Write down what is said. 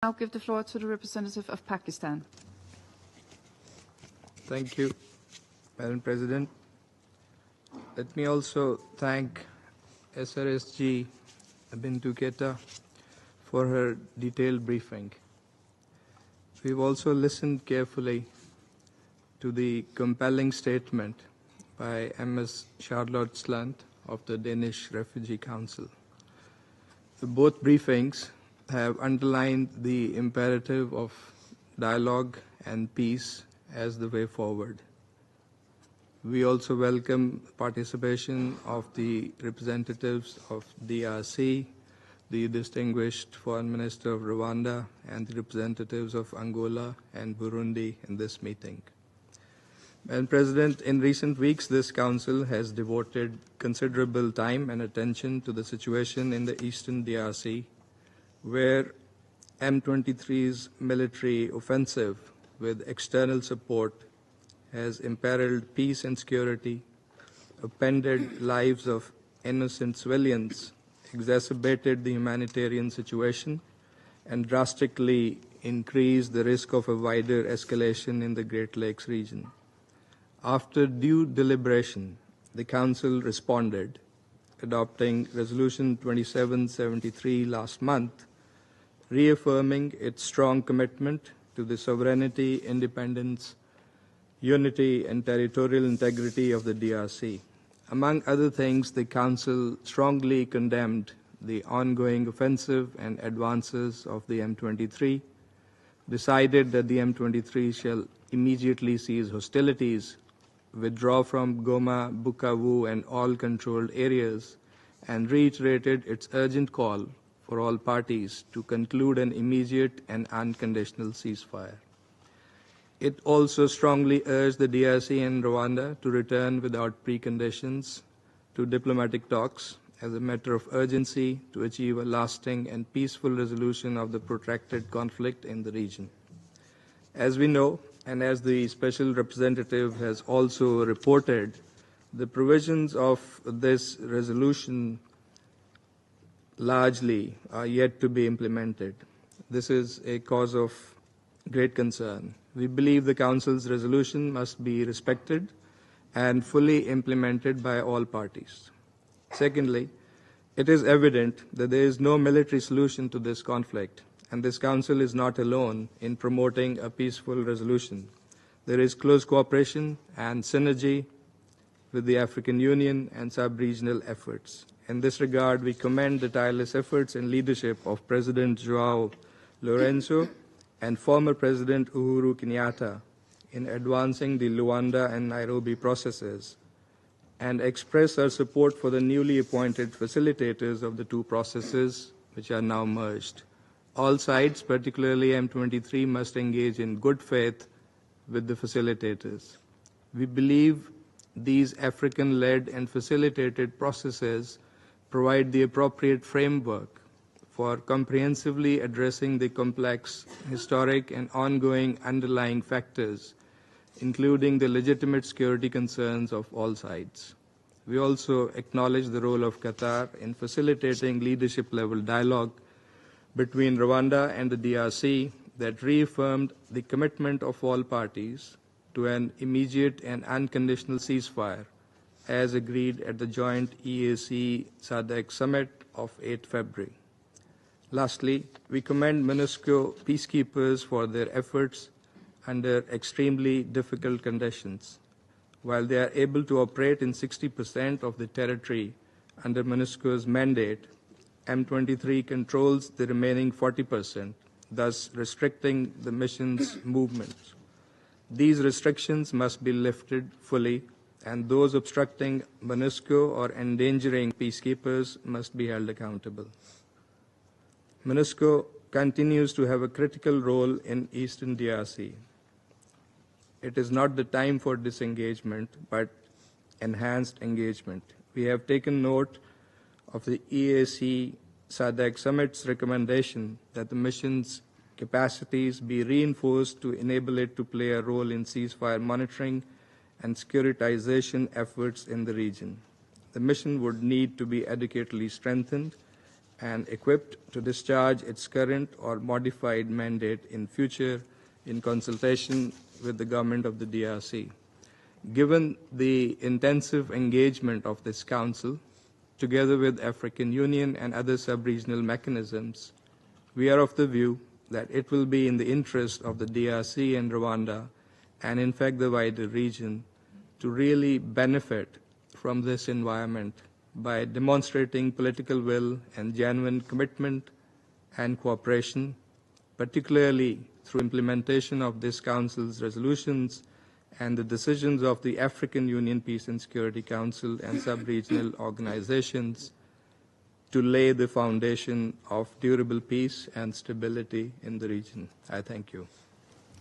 I'll give the floor to the representative of Pakistan. Thank you, Madam President. Let me also thank SRSG Bintu Keta for her detailed briefing. We've also listened carefully to the compelling statement by Ms. Charlotte Slant of the Danish Refugee Council. Both briefings have underlined the imperative of dialogue and peace as the way forward. We also welcome participation of the representatives of DRC, the distinguished Foreign Minister of Rwanda, and the representatives of Angola and Burundi in this meeting. Madam President, in recent weeks, this Council has devoted considerable time and attention to the situation in the eastern DRC, where M23's military offensive with external support has imperiled peace and security, upended lives of innocent civilians, exacerbated the humanitarian situation, and drastically increased the risk of a wider escalation in the Great Lakes region. After due deliberation, the Council responded, adopting Resolution 2773 last month, reaffirming its strong commitment to the sovereignty, independence, unity, and territorial integrity of the DRC. Among other things, the Council strongly condemned the ongoing offensive and advances of the M23, decided that the M23 shall immediately cease hostilities, withdraw from Goma, Bukavu, and all controlled areas, and reiterated its urgent call for all parties to conclude an immediate and unconditional ceasefire. It also strongly urged the DRC and Rwanda to return without preconditions to diplomatic talks as a matter of urgency to achieve a lasting and peaceful resolution of the protracted conflict in the region. As we know, and as the Special Representative has also reported, the provisions of this resolution largely are yet to be implemented. This is a cause of great concern. We believe the Council's resolution must be respected and fully implemented by all parties. Secondly, it is evident that there is no military solution to this conflict, and this Council is not alone in promoting a peaceful resolution. There is close cooperation and synergy with the African Union and sub-regional efforts. In this regard, we commend the tireless efforts and leadership of President João Lourenço and former President Uhuru Kenyatta in advancing the Luanda and Nairobi processes, and express our support for the newly appointed facilitators of the two processes, which are now merged. All sides, particularly M23, must engage in good faith with the facilitators. We believe these African-led and facilitated processes provide the appropriate framework for comprehensively addressing the complex, historic, and ongoing underlying factors, including the legitimate security concerns of all sides. We also acknowledge the role of Qatar in facilitating leadership-level dialogue between Rwanda and the DRC that reaffirmed the commitment of all parties to an immediate and unconditional ceasefire, as agreed at the joint EAC-SADC summit of 8 February. Lastly, we commend MONUSCO peacekeepers for their efforts under extremely difficult conditions. While they are able to operate in 60% of the territory under MONUSCO's mandate, M23 controls the remaining 40%, thus restricting the mission's movements. These restrictions must be lifted fully, and those obstructing MONUSCO or endangering peacekeepers must be held accountable. MONUSCO continues to have a critical role in Eastern DRC. It is not the time for disengagement, but enhanced engagement. We have taken note of the EAC-SADC summit's recommendation that the mission's capacities be reinforced to enable it to play a role in ceasefire monitoring and securitization efforts in the region. The mission would need to be adequately strengthened and equipped to discharge its current or modified mandate in future in consultation with the government of the DRC. Given the intensive engagement of this Council, together with African Union and other sub-regional mechanisms, we are of the view that it will be in the interest of the DRC and Rwanda, and in fact the wider region, to really benefit from this environment by demonstrating political will and genuine commitment and cooperation, particularly through implementation of this Council's resolutions and the decisions of the African Union Peace and Security Council and sub-regional organizations to lay the foundation of durable peace and stability in the region. I thank you.